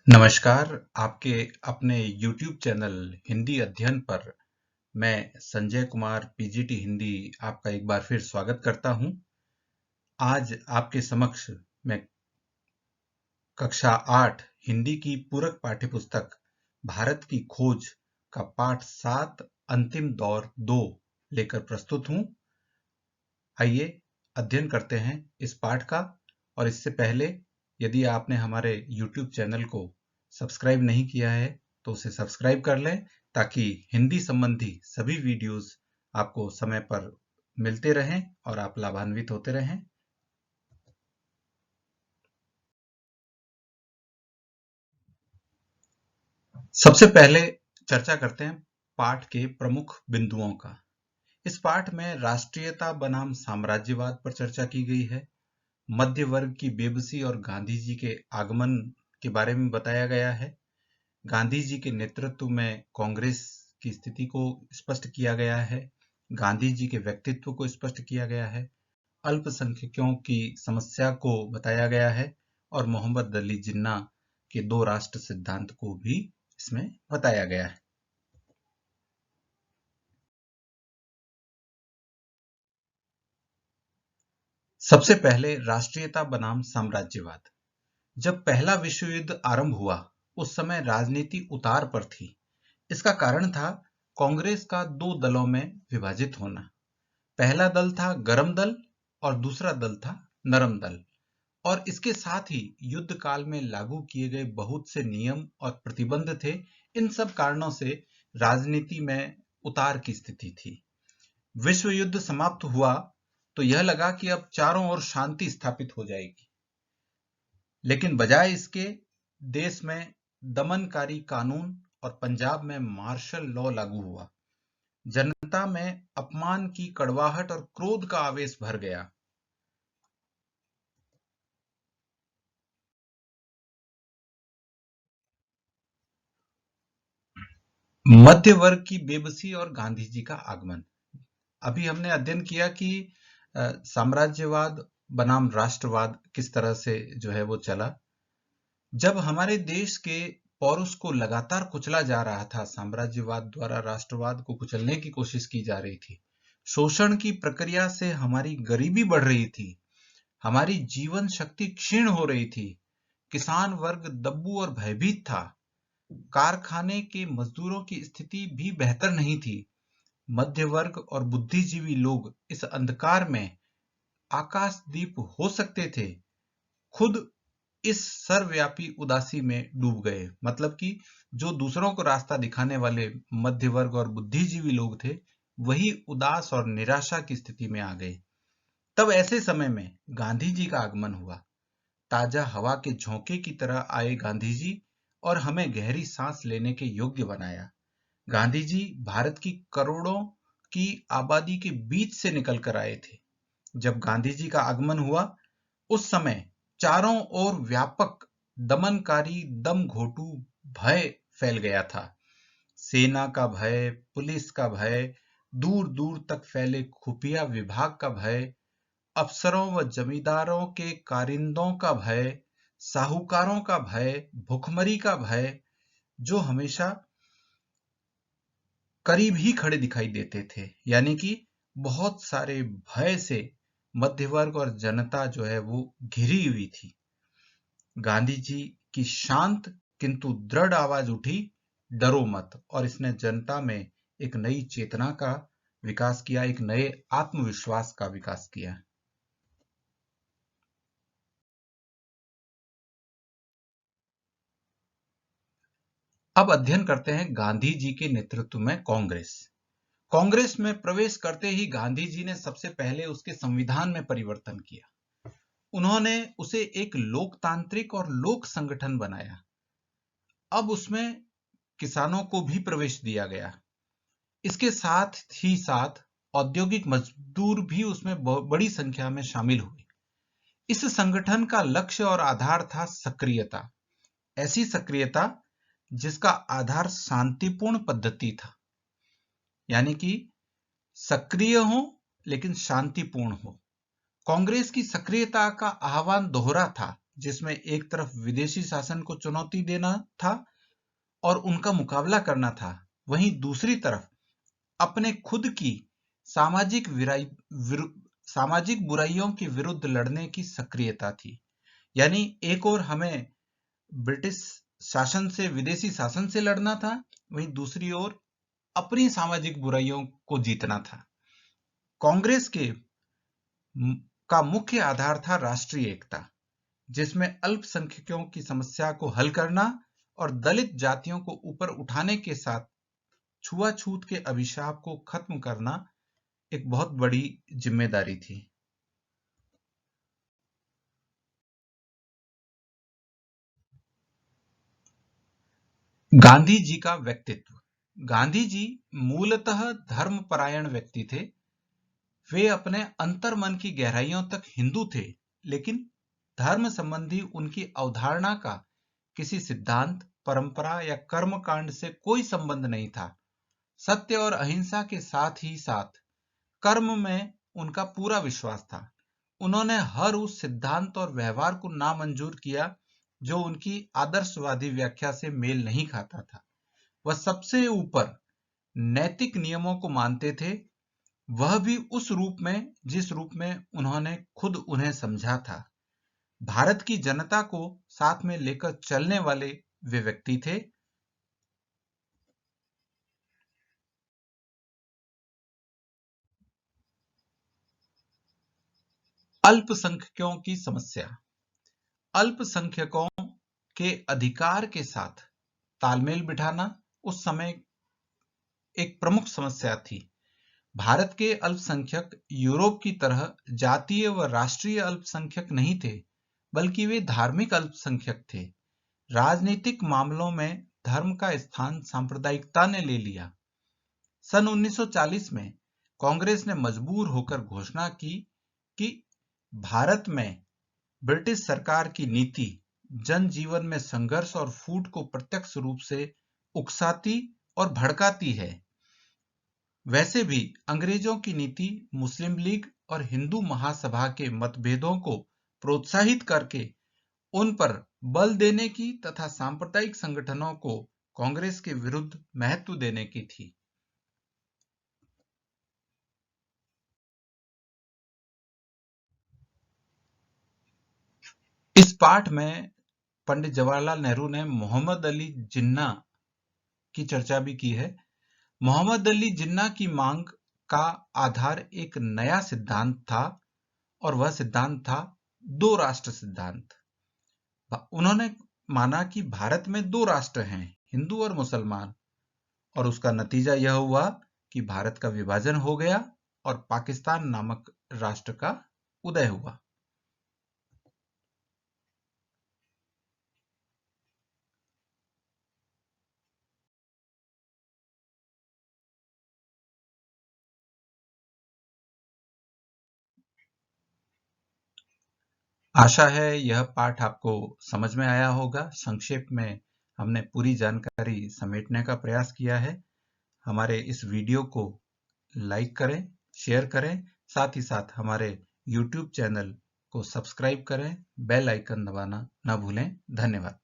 नमस्कार, आपके अपने YouTube चैनल हिंदी अध्ययन पर मैं संजय कुमार पीजीटी हिंदी आपका एक बार फिर स्वागत करता हूं। आज आपके समक्ष मैं कक्षा 8 हिंदी की पूरक पाठ्यपुस्तक भारत की खोज का पाठ 7 अंतिम दौर 2 लेकर प्रस्तुत हूं। आइए अध्ययन करते हैं इस पाठ का। और इससे पहले यदि आपने हमारे YouTube चैनल को सब्सक्राइब नहीं किया है तो उसे सब्सक्राइब कर लें ताकि हिंदी संबंधी सभी वीडियोस आपको समय पर मिलते रहें और आप लाभान्वित होते रहें। सबसे पहले चर्चा करते हैं पाठ के प्रमुख बिंदुओं का। इस पाठ में राष्ट्रीयता बनाम साम्राज्यवाद पर चर्चा की गई है। मध्य वर्ग की बेबसी और गांधी जी के आगमन के बारे में बताया गया है। गांधी जी के नेतृत्व में कांग्रेस की स्थिति को स्पष्ट किया गया है। गांधी जी के व्यक्तित्व को स्पष्ट किया गया है। अल्पसंख्यकों की समस्या को बताया गया है और मोहम्मद अली जिन्ना के दो राष्ट्र सिद्धांत को भी इसमें बताया गया है। सबसे पहले राष्ट्रीयता बनाम साम्राज्यवाद। जब पहला विश्व युद्ध आरंभ हुआ उस समय राजनीति उतार पर थी। इसका कारण था कांग्रेस का दो दलों में विभाजित होना। पहला दल था गरम दल और दूसरा दल था नरम दल। और इसके साथ ही युद्ध काल में लागू किए गए बहुत से नियम और प्रतिबंध थे। इन सब कारणों से राजनीति में उतार की स्थिति थी। विश्व युद्ध समाप्त हुआ तो यह लगा कि अब चारों ओर शांति स्थापित हो जाएगी, लेकिन बजाय इसके देश में दमनकारी कानून और पंजाब में मार्शल लॉ लागू हुआ। जनता में अपमान की कड़वाहट और क्रोध का आवेश भर गया। मध्य वर्ग की बेबसी और गांधी जी का आगमन। अभी हमने अध्ययन किया कि साम्राज्यवाद बनाम राष्ट्रवाद किस तरह से जो है वो चला। जब हमारे देश के पौरुष को लगातार कुचला जा रहा था, साम्राज्यवाद द्वारा राष्ट्रवाद को कुचलने की कोशिश की जा रही थी, शोषण की प्रक्रिया से हमारी गरीबी बढ़ रही थी, हमारी जीवन शक्ति क्षीण हो रही थी, किसान वर्ग दब्बू और भयभीत था, कारखाने के मजदूरों की स्थिति भी बेहतर नहीं थी। मध्य वर्ग और बुद्धिजीवी लोग इस अंधकार में आकाशदीप हो सकते थे, खुद इस सर्वव्यापी उदासी में डूब गए। मतलब कि जो दूसरों को रास्ता दिखाने वाले मध्य वर्ग और बुद्धिजीवी लोग थे, वही उदास और निराशा की स्थिति में आ गए। तब ऐसे समय में गांधी जी का आगमन हुआ। ताजा हवा के झोंके की तरह आए गांधी जी और हमें गहरी सांस लेने के योग्य बनाया। गांधी जी भारत की करोड़ों की आबादी के बीच से निकल कर आए थे। जब गांधी जी का आगमन हुआ उस समय चारों ओर व्यापक दमनकारी दमघोटू भय फैल गया था। सेना का भय, पुलिस का भय, दूर दूर तक फैले खुफिया विभाग का भय, अफसरों व जमींदारों के कारिंदों का भय, साहूकारों का भय, भुखमरी का भय, जो हमेशा करीब ही खड़े दिखाई देते थे। यानी कि बहुत सारे भय से मध्य वर्ग और जनता जो है वो घिरी हुई थी। गांधी जी की शांत किंतु दृढ़ आवाज उठी, डरो मत, और इसने जनता में एक नई चेतना का विकास किया, एक नए आत्मविश्वास का विकास किया। अब अध्ययन करते हैं गांधी जी के नेतृत्व में कांग्रेस। कांग्रेस में प्रवेश करते ही गांधी जी ने सबसे पहले उसके संविधान में परिवर्तन किया। उन्होंने उसे एक लोकतांत्रिक और लोक संगठन बनाया। अब उसमें किसानों को भी प्रवेश दिया गया। इसके साथ ही साथ औद्योगिक मजदूर भी उसमें बड़ी संख्या में शामिल हुए। इस संगठन का लक्ष्य और आधार था सक्रियता। ऐसी सक्रियता जिसका आधार शांतिपूर्ण पद्धति था, यानी कि सक्रिय हो लेकिन शांतिपूर्ण हो। कांग्रेस की सक्रियता का आह्वान दोहरा था। जिसमें एक तरफ विदेशी शासन को चुनौती देना था और उनका मुकाबला करना था, वहीं दूसरी तरफ अपने खुद की सामाजिक बुराइयों के विरुद्ध लड़ने की सक्रियता थी। यानी एक और हमें ब्रिटिश शासन से, विदेशी शासन से लड़ना था, वहीं दूसरी ओर अपनी सामाजिक बुराइयों को जीतना था। कांग्रेस का मुख्य आधार था राष्ट्रीय एकता, जिसमें अल्पसंख्यकों की समस्या को हल करना और दलित जातियों को ऊपर उठाने के साथ छुआछूत के अभिशाप को खत्म करना एक बहुत बड़ी जिम्मेदारी थी। गांधी जी का व्यक्तित्व। गांधी जी मूलतः धर्मपरायण व्यक्ति थे। वे अपने अंतर्मन की गहराइयों तक हिंदू थे, लेकिन धर्म संबंधी उनकी अवधारणा का किसी सिद्धांत, परंपरा या कर्मकांड से कोई संबंध नहीं था। सत्य और अहिंसा के साथ ही साथ कर्म में उनका पूरा विश्वास था। उन्होंने हर उस सिद्धांत और व्यवहार को नामंजूर किया जो उनकी आदर्शवादी व्याख्या से मेल नहीं खाता था। वह सबसे ऊपर नैतिक नियमों को मानते थे, वह भी उस रूप में जिस रूप में उन्होंने खुद उन्हें समझा था। भारत की जनता को साथ में लेकर चलने वाले वे व्यक्ति थे। अल्पसंख्यकों की समस्या। अल्पसंख्यकों के अधिकार के साथ तालमेल बिठाना उस समय एक प्रमुख समस्या थी। भारत के अल्पसंख्यक यूरोप की तरह जातीय व राष्ट्रीय अल्पसंख्यक नहीं थे, बल्कि वे धार्मिक अल्पसंख्यक थे। राजनीतिक मामलों में धर्म का स्थान सांप्रदायिकता ने ले लिया। सन 1940 में कांग्रेस ने मजबूर होकर घोषणा की कि भारत में ब्रिटिश सरकार की नीति जनजीवन में संघर्ष और फूट को प्रत्यक्ष रूप से उकसाती और भड़काती है। वैसे भी अंग्रेजों की नीति मुस्लिम लीग और हिंदू महासभा के मतभेदों को प्रोत्साहित करके उन पर बल देने की तथा सांप्रदायिक संगठनों को कांग्रेस के विरुद्ध महत्व देने की थी। इस पाठ में पंडित जवाहरलाल नेहरू ने मोहम्मद अली जिन्ना की चर्चा भी की है। मोहम्मद अली जिन्ना की मांग का आधार एक नया सिद्धांत था और वह सिद्धांत था दो राष्ट्र सिद्धांत। उन्होंने माना कि भारत में दो राष्ट्र हैं, हिंदू और मुसलमान, और उसका नतीजा यह हुआ कि भारत का विभाजन हो गया और पाकिस्तान नामक राष्ट्र का उदय हुआ। आशा है यह पाठ आपको समझ में आया होगा। संक्षेप में हमने पूरी जानकारी समेटने का प्रयास किया है। हमारे इस वीडियो को लाइक करें, शेयर करें, साथ ही साथ हमारे YouTube चैनल को सब्सक्राइब करें, बेल आइकन दबाना न भूलें। धन्यवाद।